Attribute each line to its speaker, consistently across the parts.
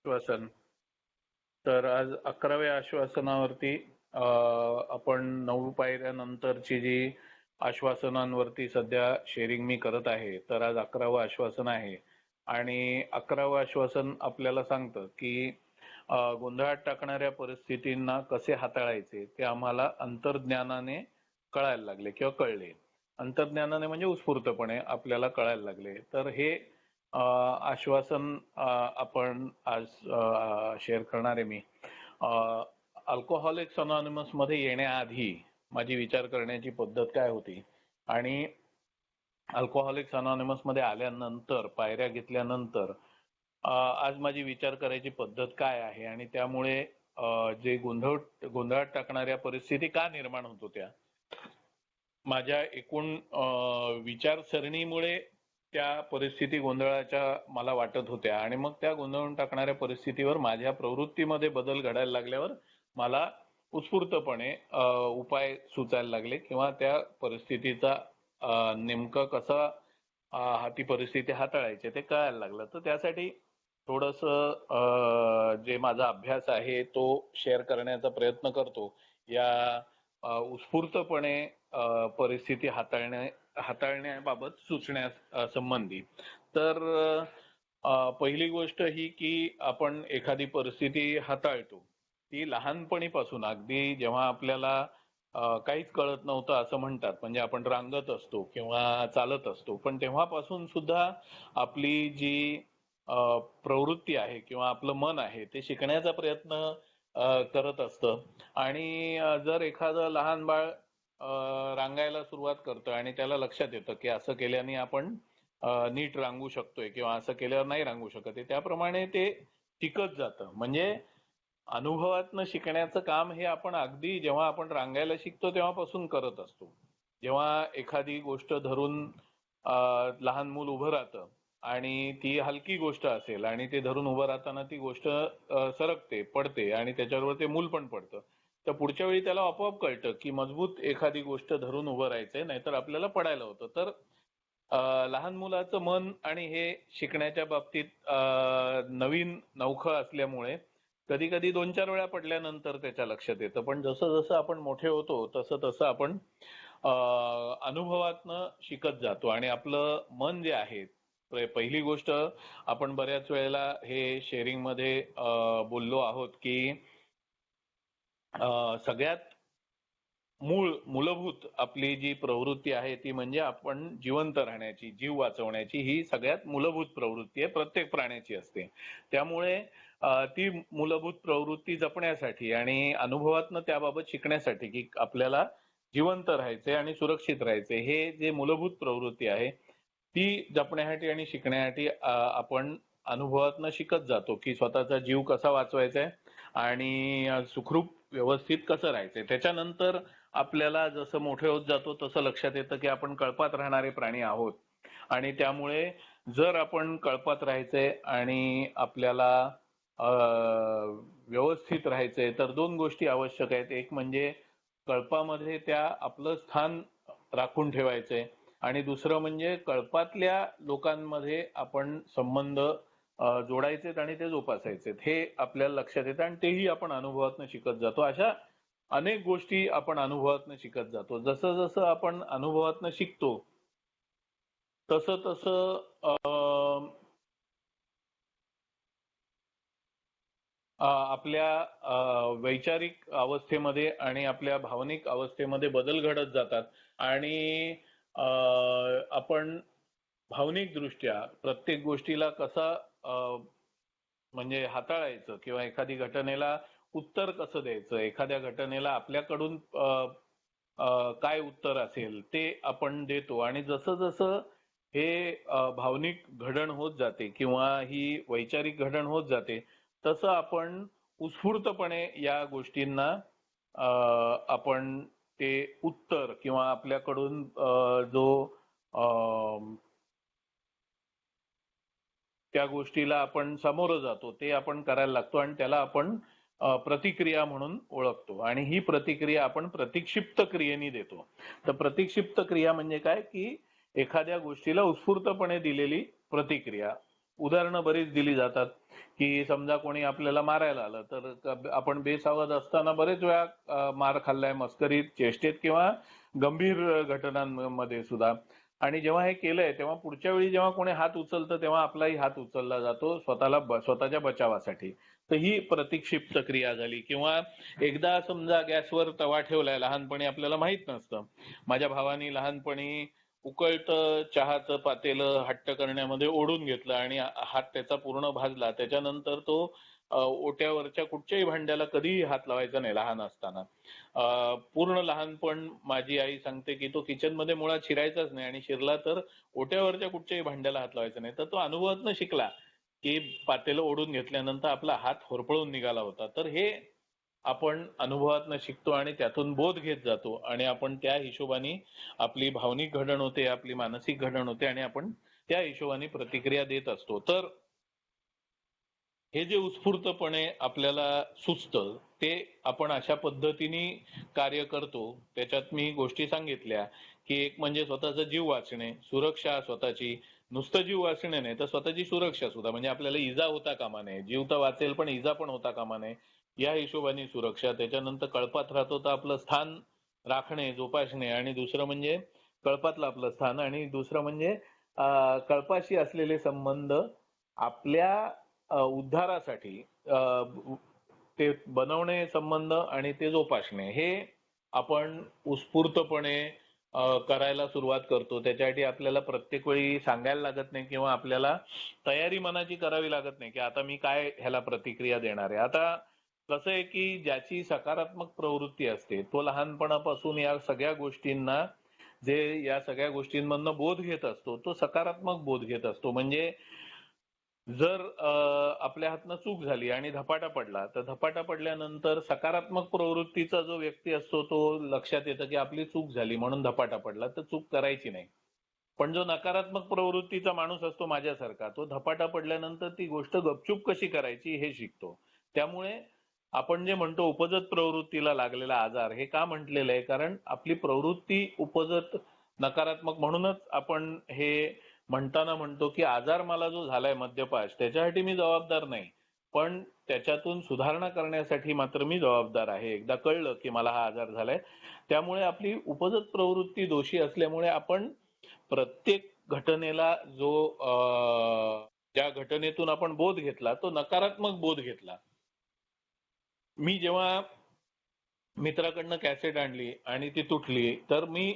Speaker 1: आश्वासन. तर आज 11व्या आश्वासनावरती आपण 9 पायऱ्यानंतरची जी आश्वासनांवरती सध्या शेअरिंग मी करत आहे. तर आज 11वं आश्वासन आहे आणि 11वं आश्वासन आपल्याला सांगतं की गोंधळात टाकणाऱ्या परिस्थितींना कसे हाताळायचे ते आम्हाला अंतर्ज्ञानाने कळायला लागले किंवा कळले. अंतर्ज्ञानाने म्हणजे उत्स्फूर्तपणे आपल्याला कळायला लागले. तर हे आश्वासन आपण आज शेअर करणार आहे मी. अल्कोहोलिक्स अनॉनिमस मध्ये येण्याआधी माझी विचार करण्याची पद्धत काय होती आणि अल्कोहोलिक्स अनॉनिमस मध्ये आल्यानंतर पायऱ्या घेतल्यानंतर आज माझी विचार करायची पद्धत काय आहे आणि त्यामुळे जे गोंधळात टाकणाऱ्या परिस्थिती का निर्माण होत होत्या, माझ्या एकूण विचारसरणीमुळे त्या परिस्थिती गोंधळाच्या मला वाटत होत्या आणि मग त्या गोंधळून टाकणाऱ्या परिस्थितीवर माझ्या प्रवृत्तीमध्ये बदल घडायला लागल्यावर मला उत्स्फूर्तपणे उपाय सुचायला लागले किंवा त्या परिस्थितीचा नेमकं कसं ती परिस्थिती हाताळायची ते कळायला लागलं. तर त्यासाठी थोडंसं जे माझा अभ्यास आहे तो शेअर करण्याचा प्रयत्न करतो या उत्स्फूर्तपणे परिस्थिती हाताळण्याबाबत सुचण्यास संबंधी. तर पहिली गोष्ट ही की आपण एखादी परिस्थिती हाताळतो ती लहानपणीपासून अगदी जेव्हा आपल्याला काहीच कळत नव्हतं असं म्हणतात, म्हणजे आपण रांगत असतो किंवा चालत असतो, पण तेव्हापासून सुद्धा आपली जी प्रवृत्ती आहे किंवा आपलं मन आहे ते शिकण्याचा प्रयत्न करत असतं. आणि जर एखादं लहान बाळ रांगायला सुरुवात करतं आणि त्याला लक्षात येतं की असं केल्याने आपण नीट रांगू शकतोय किंवा असं केल्यावर नाही रांगू शकत, त्याप्रमाणे ते शिकत जातं. म्हणजे अनुभवातनं शिकण्याचं काम हे आपण अगदी जेव्हा आपण रांगायला शिकतो तेव्हापासून करत असतो. जेव्हा एखादी गोष्ट धरून लहान मूल उभं राहतं आणि ती हलकी गोष्ट असेल आणि ते धरून उभं राहताना ती गोष्ट सरकते, पडते आणि त्याच्याबरोबर ते मूल पण पडतं, तर पुढच्या वेळी त्याला आपोआप कळतं की मजबूत एखादी गोष्ट धरून उभं राहायचंय, नाहीतर आपल्याला पडायला होतं. तर लहान मुलाचं मन आणि हे शिकण्याच्या बाबतीत नवीन नवखं असल्यामुळे कधी कधी 2-4 वेळा पडल्यानंतर त्याच्या लक्षात येतं, पण जसं जसं आपण मोठे होतो तसं तसं आपण अनुभवातनं शिकत जातो आणि आपलं मन जे आहे, पहिली गोष्ट आपण बऱ्याच वेळेला हे शेअरिंग मध्ये बोललो आहोत की सगळ्यात मूलभूत आपली जी प्रवृत्ती आहे ती म्हणजे आपण जिवंत राहण्याची, जीव वाचवण्याची, ही सगळ्यात मूलभूत प्रवृत्ती आहे, प्रत्येक प्राण्याची असते. त्यामुळे ती मूलभूत प्रवृत्ती जपण्यासाठी आणि अनुभवातनं त्याबाबत शिकण्यासाठी की आपल्याला जिवंत राहायचे आणि सुरक्षित राहायचे, हे जे मूलभूत प्रवृत्ती आहे ती जपण्यासाठी आणि शिकण्यासाठी आपण अनुभवातनं शिकत जातो की स्वतःचा जीव कसा वाचवायचा आहे आणि सुखरूप व्यवस्थित कसं राहायचंय. त्याच्यानंतर आपल्याला जसं मोठे होत जातो तसं लक्षात येतं की आपण कळपात राहणारे प्राणी आहोत आणि त्यामुळे जर आपण कळपात राहायचंय आणि आपल्याला व्यवस्थित राहायचंय तर 2 गोष्टी आवश्यक आहेत. एक म्हणजे कळपामध्ये त्या आपलं स्थान राखून ठेवायचंय आणि दुसरं म्हणजे कळपातल्या लोकांमध्ये आपण संबंध जोडायचेत आणि ते जोपासायचेत, हे आपल्याला लक्षात येतं आणि तेही आपण अनुभवातनं शिकत जातो. अशा अनेक गोष्टी आपण अनुभवातनं शिकत जातो. जसं जसं आपण अनुभवातनं शिकतो तसं तसं आपल्या वैचारिक अवस्थेमध्ये आणि आपल्या भावनिक अवस्थेमध्ये बदल घडत जातात आणि आपण भावनिक दृष्ट्या प्रत्येक गोष्टीला कसा म्हणजे हाताळायचं किंवा एखादी घटनेला उत्तर कसं द्यायचं, एखाद्या घटनेला आपल्याकडून काय उत्तर असेल ते आपण देतो आणि जसं जसं हे भावनिक घडण होत जाते किंवा ही वैचारिक घडण होत जाते तसं आपण उत्स्फूर्तपणे या गोष्टींना आपण ते उत्तर किंवा आपल्याकडून जो त्या गोष्टीला आपण सामोरं जातो ते आपण करायला लागतो आणि त्याला आपण प्रतिक्रिया म्हणून ओळखतो आणि ही प्रतिक्रिया आपण प्रतिक्षिप्त क्रियेने देतो. तर प्रतिक्षिप्त क्रिया म्हणजे काय की एखाद्या गोष्टीला उत्स्फूर्तपणे दिलेली प्रतिक्रिया. उदाहरणं बरीच दिली जातात की समजा कोणी आपल्याला मारायला आलं तर आपण बेसावध असताना बरेच वेळा मार खाल्लाय, मस्करीत, चेष्टेत किंवा गंभीर घटनांमध्ये सुद्धा. आणि जेव्हा हे केलंय तेव्हा पुढच्या वेळी जेव्हा कोणी हात उचलतं तेव्हा आपलाही हात उचलला जातो स्वतःच्या बचावासाठी. तर ही प्रतिक्षिप्त क्रिया झाली. किंवा एकदा समजा गॅसवर तवा ठेवलाय, लहानपणी आपल्याला माहित नसतं. माझ्या भावानी लहानपणी उकळतं चहाचं पातेलं हट्ट करण्यामध्ये ओढून घेतलं आणि हात त्याचा पूर्ण भाजला. त्याच्यानंतर तो ओट्यावरच्या कुठच्याही भांड्याला कधीही हात लावायचा नाही लहान असताना. पूर्ण लहानपण माझी आई सांगते की तो किचनमध्ये मुळात शिरायचाच नाही आणि शिरला तर ओट्यावरच्या कुठच्याही भांड्याला हात लावायचा नाही. तर तो अनुभवातनं शिकला की पातेलं ओढून घेतल्यानंतर आपला हात होरपळून निघाला होता. तर हे आपण अनुभवातनं शिकतो आणि त्यातून बोध घेत जातो आणि आपण त्या हिशोबाने आपली भावनिक घडण होते, आपली मानसिक घडण होते आणि आपण त्या हिशोबाने प्रतिक्रिया देत असतो. तर हे जे उत्स्फूर्तपणे आपल्याला सुचतं ते आपण अशा पद्धतीने कार्य करतो. त्याच्यात मी गोष्टी सांगितल्या की एक म्हणजे स्वतःचा जीव वाचणे, सुरक्षा स्वतःची, नुसतं जीव वाचणे नाही तर स्वतःची सुरक्षा सुद्धा, म्हणजे आपल्याला इजा होता कामा नये. जीव तर वाचेल पण इजा पण होता कामा नये या हिशोबाने सुरक्षा. त्याच्यानंतर कळपात राहतो तर आपलं स्थान राखणे, जोपासणे. आणि दुसरं म्हणजे कळपातलं आपलं स्थान, आणि दुसरं म्हणजे कळपाशी असलेले संबंध आपल्या उद्धारासाठी ते बनवणे संबंध आणि ते जोपासणे हे आपण उत्स्फूर्तपणे करायला सुरुवात करतो. त्याच्यासाठी आपल्याला प्रत्येक वेळी सांगायला लागत नाही किंवा आपल्याला तयारी मनाची करावी लागत नाही की आता मी काय ह्याला प्रतिक्रिया देणार आहे. आता कसं आहे की ज्याची सकारात्मक प्रवृत्ती असते तो लहानपणापासून या सगळ्या गोष्टींमधनं बोध घेत असतो, तो सकारात्मक बोध घेत असतो. म्हणजे जर आपल्या हातनं चूक झाली आणि धपाटा पडला तर धपाटा पडल्यानंतर सकारात्मक प्रवृत्तीचा जो व्यक्ती असतो तो लक्षात येतं की आपली चूक झाली म्हणून धपाटा पडला, तर चूक करायची नाही. पण जो नकारात्मक प्रवृत्तीचा माणूस असतो माझ्यासारखा, तो धपाटा पडल्यानंतर ती गोष्ट गपचूप कशी करायची हे शिकतो. त्यामुळे आपण जे म्हणतो उपजत प्रवृत्तीला लागलेला आजार, हे का म्हटलेलं आहे? कारण आपली प्रवृत्ती उपजत नकारात्मक, म्हणूनच आपण हे म्हणताना म्हणतो की आजार मला जो झालाय मद्यपाश त्याच्यासाठी मी जबाबदार नाही, पण त्याच्यातून सुधारणा करण्यासाठी मात्र मी जबाबदार आहे. एकदा कळलं की मला हा आजार झालाय, त्यामुळे आपली उपजत प्रवृत्ती दोषी असल्यामुळे आपण प्रत्येक घटनेला ज्या घटनेतून आपण बोध घेतला तो नकारात्मक बोध घेतला. मी जेव्हा मित्राकडनं कॅसेट आणली आणि ती तुटली तर मी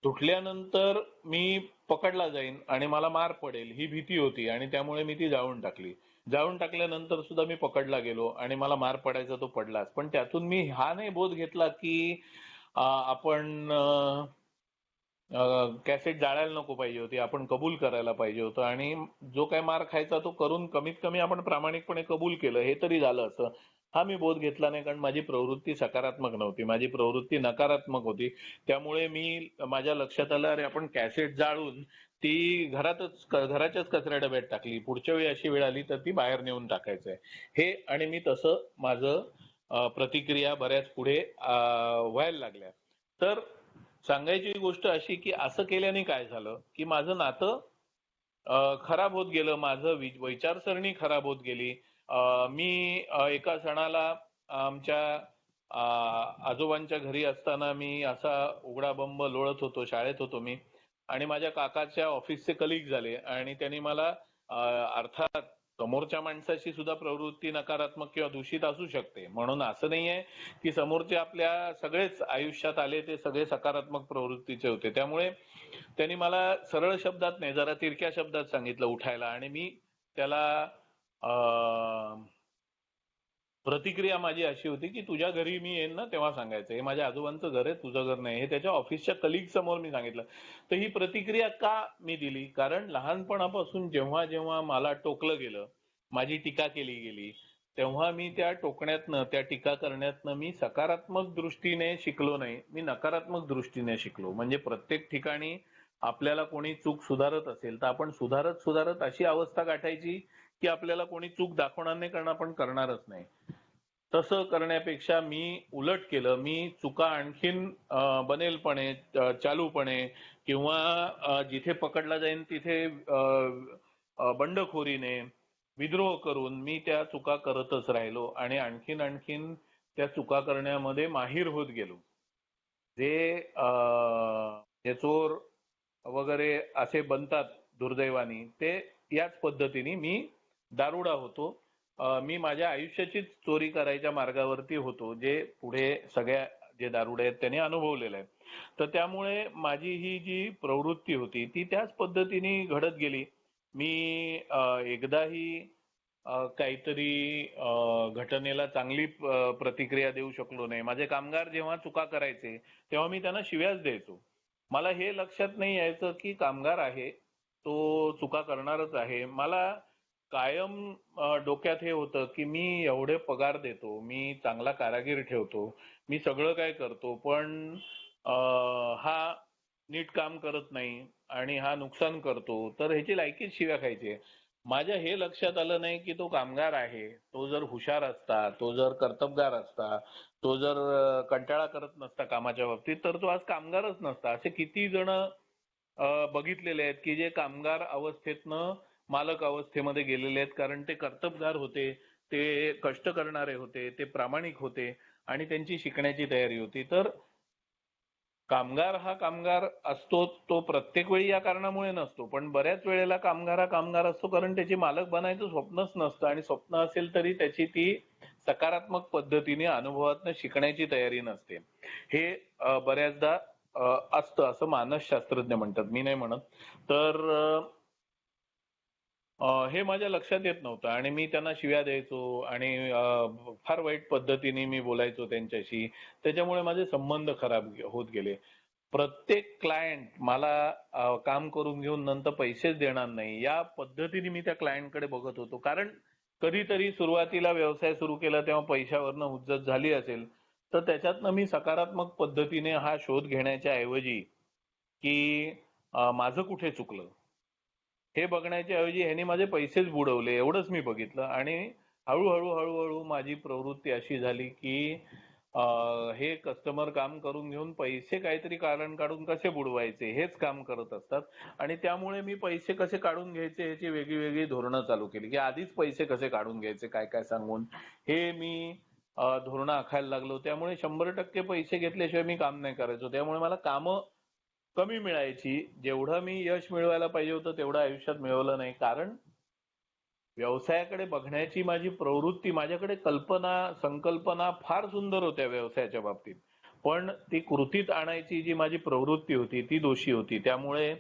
Speaker 1: तुटल्यानंतर मी पकडला जाईन आणि मला मार पडेल ही भीती होती आणि त्यामुळे मी ती जाळून टाकली. जाळून टाकल्यानंतर सुद्धा मी पकडला गेलो आणि मला मार पडायचा तो पडलाच. पण त्यातून मी हा नाही बोध घेतला की आपण कॅसेट जाळायला नको पाहिजे होती, आपण कबूल करायला पाहिजे होतं आणि जो काय मार खायचा तो करून कमीत कमी आपण प्रामाणिकपणे कबूल केलं हे तरी झालं असं. हा मी बोध घेतला नाही, कारण माझी प्रवृत्ती सकारात्मक नव्हती, माझी प्रवृत्ती नकारात्मक होती. त्यामुळे माझ्या लक्षात आलं अरे आपण कॅसेट जाळून ती घराच्याच कचऱ्या डब्यात टाकली, पुढच्या वेळी अशी वेळ आली तर ती बाहेर नेऊन टाकायचंय हे. आणि मी तसं माझं प्रतिक्रिया बऱ्याच पुढे व्हायला लागल्या. तर सांगायची गोष्ट अशी की असं केल्याने काय झालं की माझं नातं खराब होत गेलं, माझं विचारसरणी खराब होत गेली. मी एका सणाला आमच्या आजोबांच्या घरी असताना मी असा उघडा बंब लोळत होतो, शाळेत होतो मी, आणि माझ्या काकाच्या ऑफिसचे कलिग झाले आणि त्यांनी मला अर्थात समोरच्या माणसाची सुद्धा प्रवृत्ती नकारात्मक किंवा दूषित असू शकते, म्हणून असं नाहीये की समोरचे आपल्या सगळेच आयुष्यात आले ते सगळे सकारात्मक प्रवृत्तीचे होते. त्यामुळे त्यांनी मला सरळ शब्दात नाही जरा तिरक्या शब्दात सांगितलं उठायला आणि मी त्याला प्रतिक्रिया माझी अशी होती की तुझ्या घरी मी येईन ना तेव्हा सांगायचं, हे माझ्या आजोबांचं घर आहे तुझं घर नाही, हे त्याच्या ऑफिसच्या कलिग समोर मी सांगितलं. तर ही प्रतिक्रिया का मी दिली? कारण लहानपणापासून जेव्हा जेव्हा मला टोकलं गेलं, माझी टीका केली गेली, तेव्हा मी त्या टोकण्यातनं त्या टीका करण्यातनं मी सकारात्मक दृष्टीने शिकलो नाही, मी नकारात्मक दृष्टीने शिकलो. म्हणजे प्रत्येक ठिकाणी आपल्याला कोणी चूक सुधारत असेल तर आपण सुधारत सुधारत अशी अवस्था गाठायची की आपल्याला कोणी चूक दाखवणार नाही, कारण आपण करणारच नाही. तसं करण्यापेक्षा मी उलट केलं, मी चुका आणखीन बनेलपणे, चालूपणे किंवा जिथे पकडला जाईन तिथे बंडखोरीने विद्रोह करून मी त्या चुका करतच राहिलो आणि आणखीन आणखीन त्या चुका करण्यामध्ये माहीर होत गेलो. जे जे चोर वगैरे असे बनतात दुर्दैवानी, ते याच पद्धतीने मी दारुडा होतो. मी माझ्या आयुष्याचीच चोरी करायच्या मार्गावरती होतो, जे पुढे सगळ्या जे दारुडे आहेत त्यांनी अनुभवलेलं आहे. तर त्यामुळे माझी ही जी प्रवृत्ती होती ती त्याच पद्धतीने घडत गेली. मी एकदाही काहीतरी घटनेला चांगली प्रतिक्रिया देऊ शकलो नाही. माझे कामगार जेव्हा चुका करायचे तेव्हा मी त्यांना शिव्याच द्यायचो. मला हे लक्षात नाही यायचं की कामगार आहे, तो चुका करणारच आहे. मला कायम डोक्यात हे होतं की मी एवढे पगार देतो, मी चांगला कारागीर ठेवतो, मी सगळं काय करतो, पण हा नीट काम करत नाही आणि हा नुकसान करतो, तर ह्याची लायकीच शिव्या खायची. माझ्या हे लक्षात आलं नाही की तो कामगार आहे, तो जर हुशार असता, तो जर कर्तबगार असता, तो जर कंटाळा करत नसता कामाच्या बाबतीत, तर तो आज कामगारच नसता. असे किती जण बघितलेले आहेत की जे कामगार अवस्थेतनं मालक अवस्थेमध्ये गेलेले आहेत, कारण ते कर्तबगार होते, ते कष्ट करणारे होते, ते प्रामाणिक होते आणि त्यांची शिकण्याची तयारी होती. तर कामगार हा कामगार असतो, तो प्रत्येक वेळी या कारणामुळे नसतो, पण बऱ्याच वेळेला कामगार हा कामगार असतो कारण त्याची मालक बनायचं स्वप्नच नसतं आणि स्वप्न असेल तरी त्याची ती सकारात्मक पद्धतीने अनुभवातनं शिकण्याची तयारी नसते. हे बऱ्याचदा असतं असं मानसशास्त्रज्ञ म्हणतात, मी नाही म्हणत. तर हे माझ्या लक्षात येत नव्हतं आणि मी त्यांना शिव्या द्यायचो आणि फार वाईट पद्धतीने मी बोलायचो त्यांच्याशी. त्याच्यामुळे माझे संबंध खराब होत गेले. प्रत्येक क्लायंट मला काम करून घेऊन नंतर पैसेच देणार नाही या पद्धतीने मी त्या क्लायंटकडे बघत होतो. कारण कधीतरी सुरुवातीला व्यवसाय सुरू केला तेव्हा पैशावरनं हुज्जत झाली असेल, तर त्याच्यातनं मी सकारात्मक पद्धतीने हा शोध घेण्याच्या ऐवजी की माझं कुठे चुकलं हे बघण्याच्या ऐवजी ह्याने माझे पैसेच बुडवले एवढंच मी बघितलं आणि हळूहळू माझी प्रवृत्ती अशी झाली की हे कस्टमर काम करून घेऊन पैसे काहीतरी कारण काढून कसे बुडवायचे हेच काम करत असतात आणि त्यामुळे मी पैसे कसे काढून घ्यायचे याची वेगळी वेगळी धोरणं चालू केली की आधीच पैसे कसे काढून घ्यायचे काय काय सांगून हे मी धोरणं आखायला लागलो. त्यामुळे 100% पैसे घेतल्याशिवाय मी काम नाही करायचो. त्यामुळे मला कामं कमी मिळायची. जेवढं मी यश मिळवायला पाहिजे होतं तेवढं आयुष्यात मिळवलं नाही. कारण व्यवसायाकडे बघण्याची माझी प्रवृत्ती, माझ्याकडे कल्पना, संकल्पना फार सुंदर होत्या व्यवसायाच्या बाबतीत. पण ती कृतीत आणायची जी माझी प्रवृत्ती होती ती दोषी होती. त्यामुळे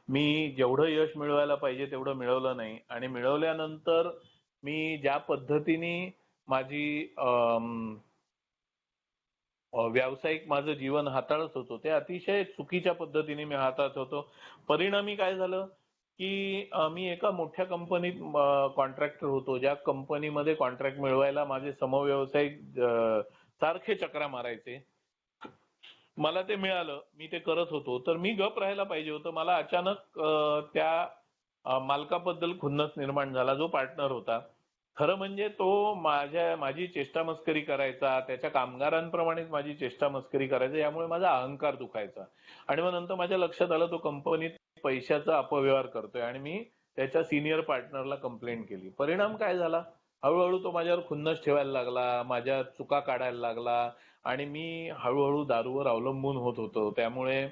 Speaker 1: मी जेवढं यश मिळवायला पाहिजे तेवढं मिळवलं नाही आणि मिळवल्यानंतर मी ज्या पद्धतीने माझी व्यावसायिक माझं जीवन हाताळत होतो ते अतिशय चुकीच्या पद्धतीने मी हाताळत होतो. परिणामी काय झालं की मी एका मोठ्या कंपनीत कॉन्ट्रॅक्टर होतो. ज्या कंपनीमध्ये कॉन्ट्रॅक्ट मिळवायला माझे समव्यवसायिक सारखे चक्रा मारायचे. मला ते मिळालं, मी ते करत होतो, तर मी गप राहायला पाहिजे होतं. मला अचानक त्या मालकाबद्दल खुन्नस निर्माण झाला, जो पार्टनर होता. खरं म्हणजे तो माझी चेष्टा मस्करी करायचा, त्याच्या कामगारांप्रमाणेच माझी चेष्टा मस्करी करायचा, यामुळे माझा अहंकार दुखायचा. आणि मग नंतर माझ्या लक्षात आलं तो कंपनीत पैशाचा अपव्यवहार करतोय आणि मी त्याच्या सिनियर पार्टनरला कंप्लेंट केली. परिणाम काय झाला, हळूहळू तो माझ्यावर खुन्नस ठेवायला लागला, माझ्या चुका काढायला लागला आणि मी हळूहळू दारूवर अवलंबून होत होतो. त्यामुळे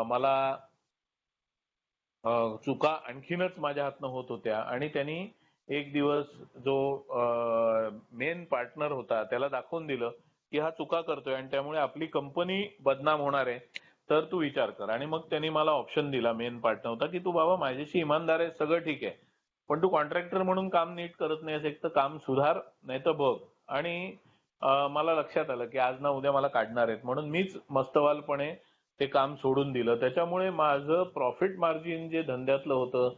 Speaker 1: मला चुका आणखीनच माझ्या हातनं होत होत्या आणि त्यांनी एक दिवस जो मेन पार्टनर होता त्याला दाखवून दिलं की हा चुका करतोय आणि त्यामुळे आपली कंपनी बदनाम होणार आहे, तर तू विचार कर. आणि मग त्यांनी मला ऑप्शन दिला, मेन पार्टनर होता, की तू बाबा माझ्याशी इमानदार आहे, सगळं ठीक आहे, पण तू कॉन्ट्रॅक्टर म्हणून काम नीट करत नाहीस, एक तर काम सुधार नाही तर बघ. आणि मला लक्षात आलं की आज ना उद्या मला काढणार आहेत, म्हणून मीच मस्तवालपणे ते काम सोडून दिलं. त्याच्यामुळे माझं प्रॉफिट मार्जिन जे धंद्यातलं होतं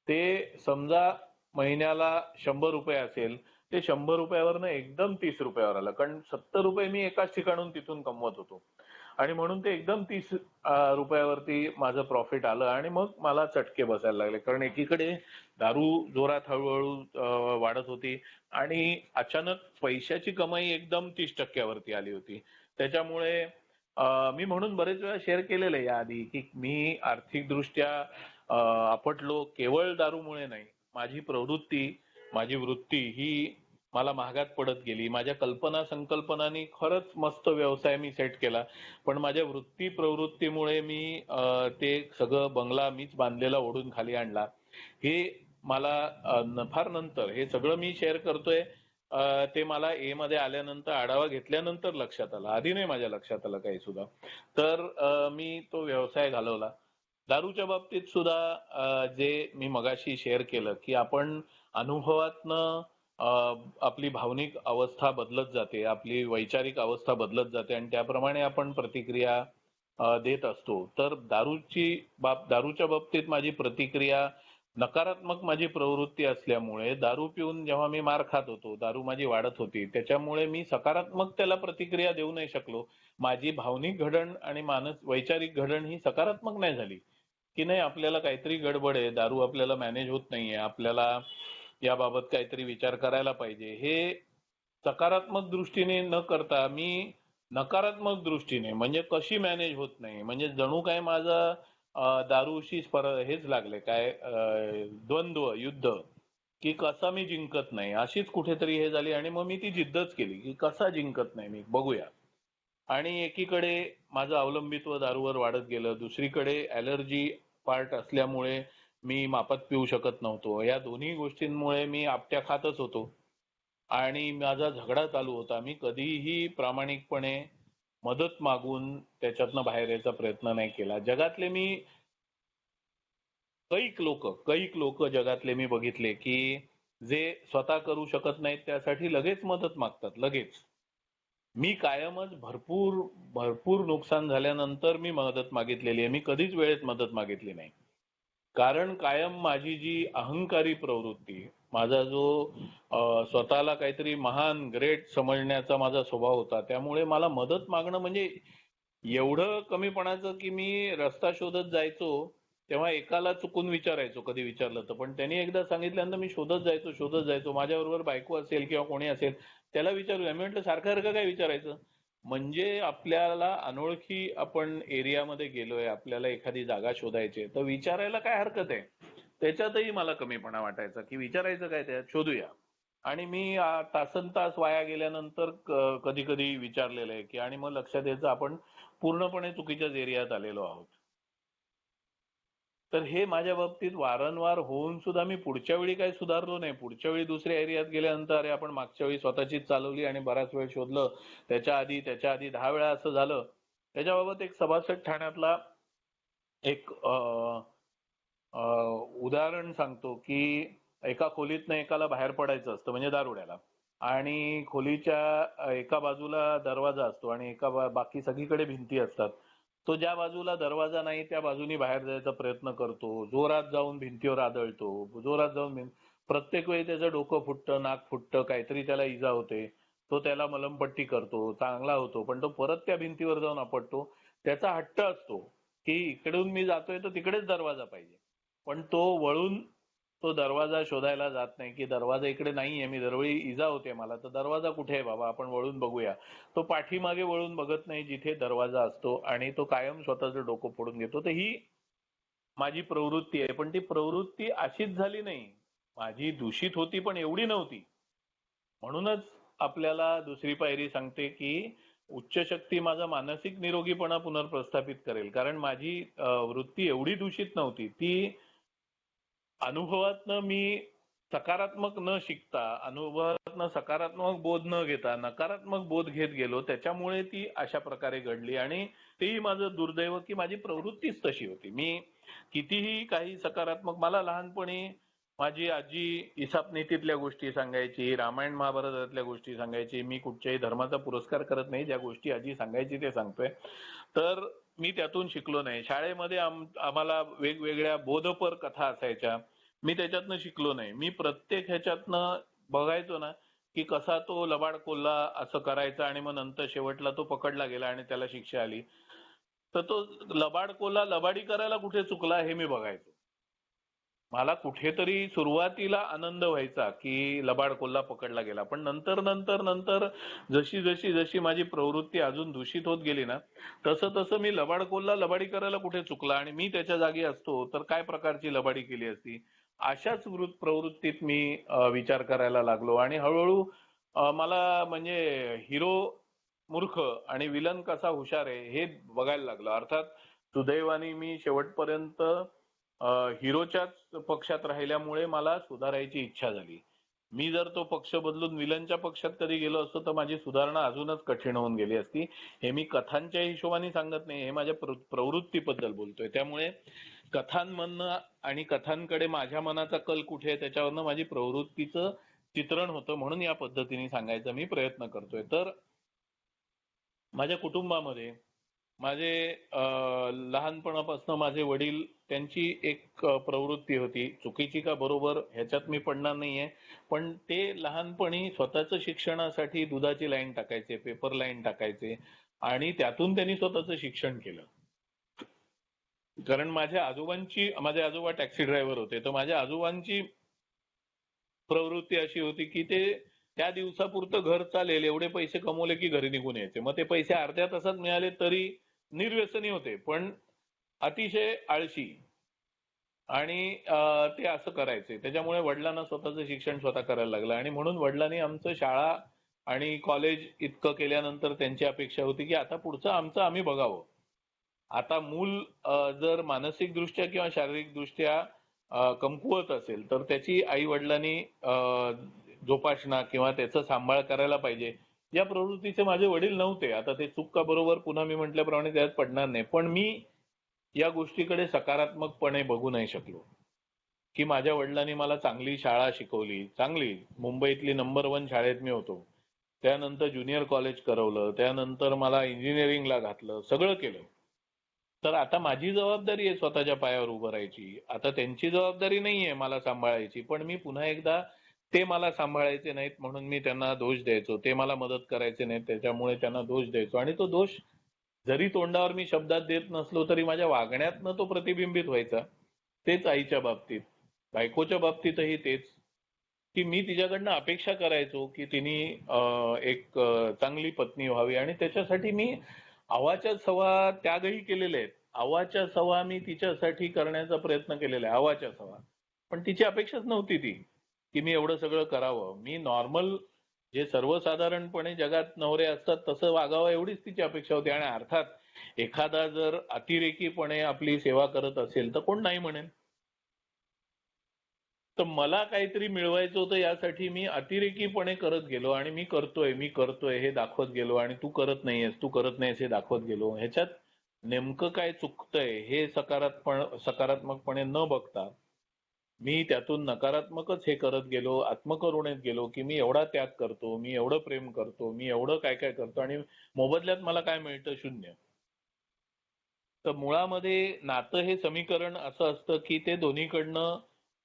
Speaker 1: ते समजा महिन्याला 100 रुपये असेल, ते 100 रुपयावरनं एकदम 30 रुपयावर आलं. कारण 70 रुपये मी एकाच ठिकाणून तिथून कमवत होतो आणि म्हणून ते एकदम 30 रुपयावरती माझं प्रॉफिट आलं आणि मग मला चटके बसायला लागले. कारण एकीकडे दारू जोरात हळूहळू वाढत होती आणि अचानक पैशाची कमाई एकदम 30% आली होती. त्याच्यामुळे मी म्हणून बरेच वेळा शेअर केलेलं आहे याआधी की मी आर्थिकदृष्ट्या आपटलो केवळ दारूमुळे नाही. माझी प्रवृत्ती माझी वृत्ती ही मला महागात पडत गेली. माझ्या कल्पना संकल्पनांनी खरंच मस्त व्यवसाय मी सेट केला. पण माझ्या वृत्ती प्रवृत्तीमुळे मी ते सगळं बंगला मीच बांधलेला ओढून खाली आणला. हे मला फार नंतर हे सगळं मी शेअर करतोय, ते मला ए मध्ये आल्यानंतर आढावा घेतल्यानंतर लक्षात आलं. आधी नाही माझ्या लक्षात आलं काही सुद्धा. तर मी तो व्यवसाय घालवला. दारूच्या बाबतीत सुद्धा जे मी मगाशी शेअर केलं की आपण अनुभवातनं आपली भावनिक अवस्था बदलत जाते, आपली वैचारिक अवस्था बदलत जाते आणि त्याप्रमाणे आपण प्रतिक्रिया देत असतो. तर दारूच्या बाबतीत माझी प्रतिक्रिया नकारात्मक माझी प्रवृत्ती असल्यामुळे दारू पिऊन जेव्हा मी मार खात होतो, दारू माझी वाढत होती, त्याच्यामुळे मी सकारात्मक त्याला प्रतिक्रिया देऊ नाही शकलो. माझी भावनिक घडण आणि वैचारिक घडण ही सकारात्मक नाही झाली. की नाही आपल्याला काहीतरी गडबड आहे, दारू आपल्याला मॅनेज होत नाहीये, आपल्याला याबाबत काहीतरी विचार करायला पाहिजे. हे सकारात्मक दृष्टीने न करता मी नकारात्मक दृष्टीने म्हणजे कशी मॅनेज होत नाही, म्हणजे जणू काय माझं दारूशी हेच लागले काय द्वंद्व युद्ध की कसा मी जिंकत नाही, अशीच कुठेतरी हे झाली. आणि मग मी ती जिद्दच केली की कसा जिंकत नाही मी बघूया. आणि एकीकडे माझं अवलंबित्व दारूवर वाढत गेलं, दुसरीकडे ॲलर्जी पार्ट असल्यामुळे मी मापात पिऊ शकत नव्हतो. या दोन्ही गोष्टींमुळे मी आपट्या खातच होतो आणि माझा झगडा चालू होता. मी कधीही प्रामाणिकपणे मदत मागून त्याच्यातनं बाहेर यायचा प्रयत्न नाही केला. जगातले मी कैक लोक जगातले मी बघितले की जे स्वतः करू शकत नाहीत त्यासाठी लगेच मदत मागतात लगेच. मी कायमच भरपूर नुकसान झाल्यानंतर मी मदत मागितलेली आहे. मी कधीच वेळेत मदत मागितली नाही. कारण कायम माझी जी अहंकारी प्रवृत्ती, माझा जो स्वतःला काहीतरी महान ग्रेट समजण्याचा माझा स्वभाव होता, त्यामुळे मला मदत मागणं म्हणजे एवढं कमीपणाचं की मी रस्ता शोधत जायचो तेव्हा एकाला चुकून विचारायचो कधी विचारलं तर, पण त्यांनी एकदा सांगितल्यानंतर मी शोधत जायचो. माझ्याबरोबर बायको असेल किंवा कोणी असेल त्याला विचारूया. मी म्हटलं सारखं काय विचारायचं. म्हणजे आपल्याला अनोळखी आपण एरियामध्ये गेलोय, आपल्याला एखादी जागा शोधायची तर विचारायला काय हरकत आहे. त्याच्यातही मला कमीपणा वाटायचा की विचारायचं काय, त्यात शोधूया. आणि मी तासनतास वाया गेल्यानंतर कधी कधी विचारलेलं आहे की, आणि मग लक्षात यायचं आपण पूर्णपणे चुकीच्याच एरियात आलेलो आहोत. तर हे माझ्या बाबतीत वारंवार होऊन सुद्धा मी पुढच्या वेळी काही सुधारलो नाही. पुढच्या वेळी दुसऱ्या एरियात गेल्यानंतर अरे आपण मागच्या वेळी स्वतःचीच चालवली आणि बराच वेळ शोधलं, त्याच्या आधी 10 वेळा असं झालं. त्याच्याबाबत एक सभासद ठाण्यातला एक उदाहरण सांगतो की एका खोलीतनं एकाला बाहेर पडायचं असतं म्हणजे दारुड्याला, आणि खोलीच्या एका बाजूला दरवाजा असतो आणि बाकी सगळीकडे भिंती असतात. तो ज्या बाजूला दरवाजा नाही त्या बाजूनी बाहेर जायचा प्रयत्न करतो, जोरात जाऊन भिंतीवर आदळतो, जोरात जाऊन प्रत्येक वेळी त्याचं डोकं फुटतं, नाक फुटतं, काहीतरी त्याला इजा होते. तो त्याला मलमपट्टी करतो, चांगला होतो, पण तो परत त्या भिंतीवर जाऊन आपटतो. त्याचा हट्ट असतो की इकडून मी जातोय तर तिकडेच दरवाजा पाहिजे. पण तो वळून तो दरवाजा शोधायला जात नाही की दरवाजा इकडे नाहीये, मी दरवेळी इजा होते मला, तर दरवाजा कुठे आहे बाबा, आपण वळून बघूया. तो पाठीमागे वळून बघत नाही जिथे दरवाजा असतो आणि तो कायम स्वतःचं डोकं फोडून घेतो. तर ही माझी प्रवृत्ती आहे. पण ती प्रवृत्ती अशीच झाली नाही, माझी दूषित होती पण एवढी नव्हती. म्हणूनच आपल्याला दुसरी पायरी सांगते की उच्च शक्ती माझा मानसिक निरोगीपणा पुनर्प्रस्थापित करेल. कारण माझी वृत्ती एवढी दूषित नव्हती. ती अनुभवातनं मी सकारात्मक न शिकता, अनुभवातनं सकारात्मक बोध न घेता नकारात्मक बोध घेत गेलो, त्याच्यामुळे ती अशा प्रकारे घडली. आणि तेही माझं दुर्दैव की माझी प्रवृत्तीच तशी होती. मी कितीही काही सकारात्मक, मला लहानपणी माझी आजी इसापनीतीतल्या गोष्टी सांगायची, रामायण महाभारतातल्या गोष्टी सांगायची. मी कुठच्याही धर्माचा पुरस्कार करत नाही, ज्या गोष्टी आजी सांगायची ते सांगतोय. तर मी त्यातून शिकलो नाही. शाळेमध्ये आम्हाला वेगवेगळ्या बोधपर कथा असायच्या, मी त्याच्यातनं शिकलो नाही. मी प्रत्येक ह्याच्यातनं बघायचो ना की कसा तो लबाड कोल्हा असं करायचा आणि मग नंतर शेवटला तो पकडला गेला आणि त्याला शिक्षा आली. तर तो लबाड कोल्हा लबाडी करायला कुठे चुकला हे मी बघायचो. मला कुठेतरी सुरुवातीला आनंद व्हायचा की लबाड कोल्हा पकडला गेला, पण नंतर जशी माझी प्रवृत्ती अजून दूषित होत गेली ना, तसं मी लबाड कोल्हा लबाडी करायला कुठे चुकला आणि मी त्याच्या जागी असतो तर काय प्रकारची लबाडी केली असती, अशाच प्रवृत्तीत मी विचार करायला लागलो आणि हळूहळू मला म्हणजे हिरो मूर्ख आणि विलन कसा हुशार आहे हे बघायला लागलं. अर्थात सुदैवाने मी शेवटपर्यंत हिरोच्याच पक्षात राहिल्यामुळे मला सुधारायची इच्छा झाली. मी जर तो पक्ष बदलून विलनच्या पक्षात कधी गेलो असतो तर माझी सुधारणा अजूनच कठीण होऊन गेली असती. हे मी कथांच्या हिशोबाने सांगत नाही, हे माझ्या प्रवृत्तीबद्दल बोलतोय. त्यामुळे कथांमधनं आणि कथांकडे माझ्या मनाचा कल कुठे आहे त्याच्यावरनं माझी प्रवृत्तीचं चित्रण होतं, म्हणून या पद्धतीने सांगायचा मी प्रयत्न करतोय. तर माझ्या कुटुंबामध्ये माझे लहानपणापासून माझे वडील त्यांची एक प्रवृत्ती होती, चुकीची का बरोबर ह्याच्यात मी पडणार नाहीये, पण ते लहानपणी स्वतःचं शिक्षणासाठी दुधाची लाईन टाकायचे, पेपर लाईन टाकायचे आणि त्यातून त्यांनी स्वतःचं शिक्षण केलं. कारण माझे आजोबा टॅक्सी ड्रायव्हर होते, तर माझ्या आजोबांची प्रवृत्ती अशी होती की ते त्या दिवसापुरतं घर चालेल एवढे पैसे कमवले की घरी निघून यायचे. मग ते पैसे अर्ध्या तासात मिळाले तरी निर्व्यसनी होते, पण अतिशय आळशी आणि ते असं करायचे. त्याच्यामुळे वडिलांना स्वतःचं शिक्षण स्वतः करायला लागलं आणि म्हणून वडिलांनी आमचं शाळा आणि कॉलेज इतकं केल्यानंतर त्यांची अपेक्षा होती की आता पुढचं आमचं आम्ही बघावं. आता मूल जर मानसिकदृष्ट्या किंवा शारीरिकदृष्ट्या कमकुवत असेल तर त्याची आई वडिलांनी जोपासना किंवा त्याचा सांभाळ करायला पाहिजे. या प्रवृत्तीचे माझे वडील नव्हते. आता ते चूक का बरोबर पुन्हा मी म्हटल्याप्रमाणे त्यात पडणार नाही, पण मी या गोष्टीकडे सकारात्मकपणे बघू नाही शकलो की माझ्या वडिलांनी मला चांगली शाळा शिकवली, चांगली मुंबईतली नंबर 1 शाळेत मी होतो. त्यानंतर ज्युनियर कॉलेज करवलं, त्यानंतर मला इंजिनिअरिंगला घातलं, सगळं केलं. तर आता माझी जबाबदारी आहे स्वतःच्या पायावर उभं राहायची. आता त्यांची जबाबदारी नाहीये मला सांभाळायची, पण मी पुन्हा एकदा ते मला सांभाळायचे नाहीत म्हणून मी त्यांना दोष द्यायचो, ते मला मदत करायचे नाहीत त्याच्यामुळे त्यांना दोष द्यायचो आणि तो दोष जरी तोंडावर मी शब्दात देत नसलो तरी माझ्या वागण्यातनं तो प्रतिबिंबित व्हायचा. तेच आईच्या बाबतीत, बायकोच्या बाबतीतही तेच, की मी तिच्याकडनं अपेक्षा करायचो की तिने एक चांगली पत्नी व्हावी आणि त्याच्यासाठी मी अवाच्या सवा त्यागही केलेले आहेत. अवाच्या सवा मी तिच्यासाठी करण्याचा प्रयत्न केलेला आहे, अवाच्या सवा. पण तिची अपेक्षाच नव्हती ती की मी एवढं सगळं करावं. मी नॉर्मल जे सर्वसाधारणपणे जगात नवरे असतात तसं वागावं एवढीच तिची अपेक्षा होती. आणि अर्थात एखादा जर अतिरेकीपणे आपली सेवा करत असेल तर कोण नाही म्हणेल. तर मला काहीतरी मिळवायचं होतं यासाठी मी अतिरेकीपणे करत गेलो आणि मी करतोय हे दाखवत गेलो आणि तू करत नाहीयेस हे दाखवत गेलो. ह्याच्यात नेमकं काय चुकतंय हे सकारात्मकपणे न बघता मी त्यातून नकारात्मकच हे करत गेलो, आत्मकरुणेत गेलो की मी एवढा त्याग करतो, मी एवढं प्रेम करतो, मी एवढं काय काय करतो आणि मोबदल्यात मला काय मिळतं? शून्य. तर मुळामध्ये नातं हे समीकरण असं असतं की ते दोन्हीकडनं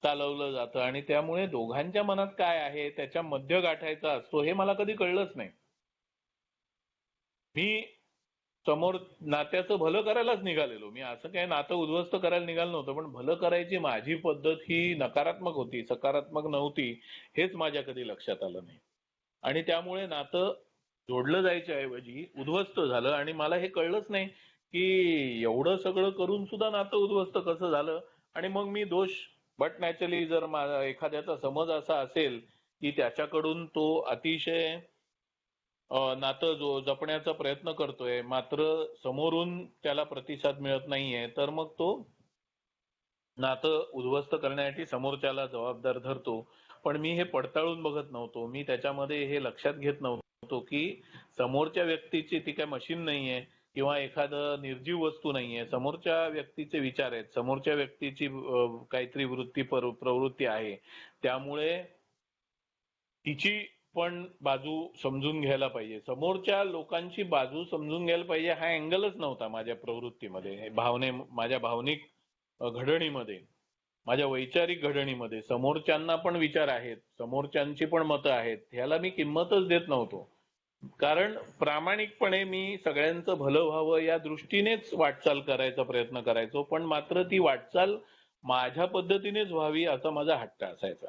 Speaker 1: चालवलं जातं आणि त्यामुळे दोघांच्या मनात काय आहे त्याच्या मध्य गाठायचा असतो हे मला कधी कळलंच नाही. मी समोर नात्याचं भलं करायलाच निघालेलो. मी असं काही नातं उद्ध्वस्त करायला निघालो नव्हतं, पण भलं करायची माझी पद्धत ही नकारात्मक होती, सकारात्मक नव्हती, हेच माझ्या कधी लक्षात आलं नाही. आणि त्यामुळे नातं जोडलं जायच्या ऐवजी उद्ध्वस्त झालं आणि मला हे कळलंच नाही की एवढं सगळं करून सुद्धा नातं उद्ध्वस्त कसं झालं. आणि मग मी दोष, बट नॅचरली जर माझा एखाद्याचा समज असा असेल की त्याच्याकडून तो अतिशय नातं जपण्याचा प्रयत्न करतोय मात्र समोरून त्याला प्रतिसाद मिळत नाहीये तर मग तो नातं उद्ध्वस्त करण्यासाठी समोरच्याला जबाबदार धरतो. पण मी हे पडताळून बघत नव्हतो. मी त्याच्यामध्ये हे लक्षात घेत नव्हतो की समोरच्या व्यक्तीची ती काय मशीन नाहीये किंवा एखादं निर्जीव वस्तू नाहीये. समोरच्या व्यक्तीचे विचार आहेत, समोरच्या व्यक्तीची काहीतरी प्रवृत्ती आहे. त्यामुळे तिची पण बाजू समजून घ्यायला पाहिजे, समोरच्या लोकांची बाजू समजून घ्यायला पाहिजे, हा अँगलच नव्हता माझ्या प्रवृत्तीमध्ये, माझ्या भावनिक घडणीमध्ये, माझ्या वैचारिक घडणीमध्ये. समोरच्यांना पण विचार आहेत, समोरच्यांची पण मतं आहेत, ह्याला मी किंमतच देत नव्हतो. कारण प्रामाणिकपणे मी सगळ्यांचं भलं व्हावं या दृष्टीनेच वाटचाल करायचा प्रयत्न करायचो, पण मात्र ती वाटचाल माझ्या पद्धतीनेच व्हावी असा माझा हट्ट असायचा.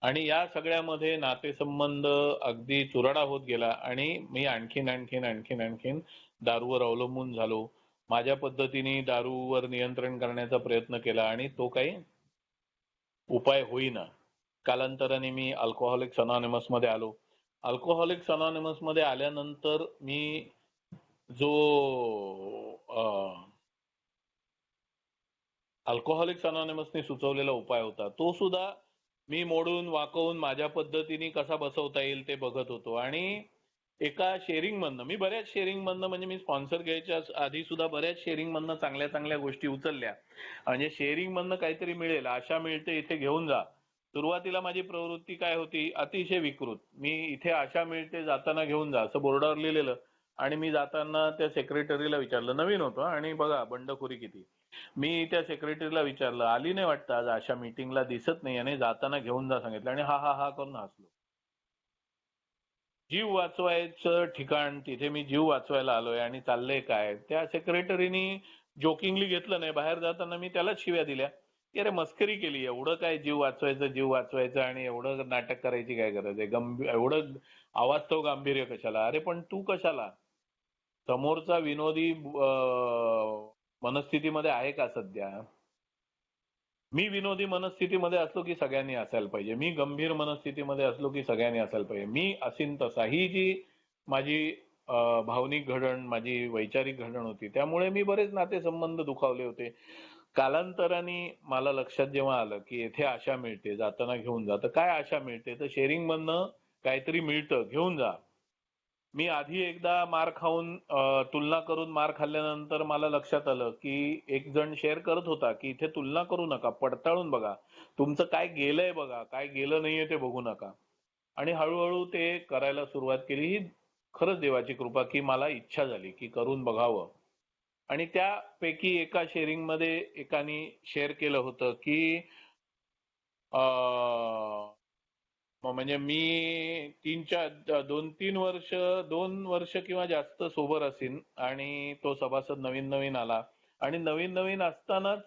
Speaker 1: आणि या सगळ्यामध्ये नातेसंबंध अगदी चुराडा होत गेला आणि मी आणखीन दारूवर अवलंबून झालो. माझ्या पद्धतीने दारूवर नियंत्रण करण्याचा प्रयत्न केला आणि तो काही उपाय होईना. कालांतराने मी अल्कोहोलिक्स अनॉनिमस मध्ये आलो. अल्कोहोलिक्स अनॉनिमस मध्ये आल्यानंतर मी जो अल्कोहोलिक्स अनॉनिमसने सुचवलेला उपाय होता तो सुद्धा मी मोडून वाकवून माझ्या पद्धतीने कसा बसवता येईल ते बघत होतो. आणि एका शेअरिंग मधनं, मी बऱ्याच शेअरिंग मधनं, म्हणजे मी स्पॉन्सर घ्यायच्या आधी सुद्धा बऱ्याच शेअरिंग मधनं चांगल्या चांगल्या गोष्टी उचलल्या. म्हणजे शेअरिंग मधनं काहीतरी मिळेल, आशा मिळते, इथे घेऊन जा. सुरुवातीला माझी प्रवृत्ती काय होती, अतिशय विकृत. मी इथे आशा मिळते, जाताना घेऊन जा असं बोर्डावर लिहिलेलं. आणि मी जाताना त्या सेक्रेटरीला विचारलं, नवीन होतो आणि बघा बंडखोरी किती. मी त्या सेक्रेटरीला विचारलं, आली नाही वाटतं आज आशा मीटिंगला, दिसत नाही, आणि जाताना घेऊन जा सांगितलं. आणि हा हा हा करून हसलो. जीव वाचवायचं ठिकाण, तिथे मी जीव वाचवायला आलोय आणि चाललंय काय. त्या सेक्रेटरीनी जोकिंगली घेतलं नाही. बाहेर जाताना मी त्यालाच शिव्या दिल्या की अरे मस्करी केली, एवढं काय जीव वाचवायचं जीव वाचवायचं आणि एवढं नाटक करायची काय गरज आहे, एवढं अवास्तव गांभीर्य कशाला. अरे पण तू कशाला, समोरचा विनोदी मनस्थितीमध्ये आहे का सध्या. मी विनोदी मनस्थितीमध्ये असलो की सगळ्यांनी असायला पाहिजे, मी गंभीर मनस्थितीमध्ये असलो की सगळ्यांनी असायला पाहिजे. मी असीन तसा, ही जी माझी भावनिक घडण, माझी वैचारिक घडण होती, त्यामुळे मी बरेच नातेसंबंध दुखावले होते. कालांतराने मला लक्षात जेव्हा आलं की येथे आशा मिळते, जाताना घेऊन जा. तर काय आशा मिळते, तर शेअरिंग मधनं काहीतरी मिळतं, घेऊन जा. मी आधी एकदा मार खाऊन तुलना करून मार खाल्ल्यानंतर मला लक्षात आलं की एक जण शेअर करत होता की इथे तुलना करू नका, पडताळून बघा, तुमचं काय गेलंय बघा, काय गेलं नाहीये ते बघू नका. आणि हळूहळू ते करायला सुरुवात केली. ही खरंच देवाची कृपा की मला इच्छा झाली की करून बघावं. आणि त्यापैकी एका शेअरिंग मध्ये एकाने शेअर केलं होतं की म्हणजे मी 2 वर्ष किंवा जास्त सोबर असेन, आणि तो सभासद नवीन नवीन आला. आणि नवीन नवीन असतानाच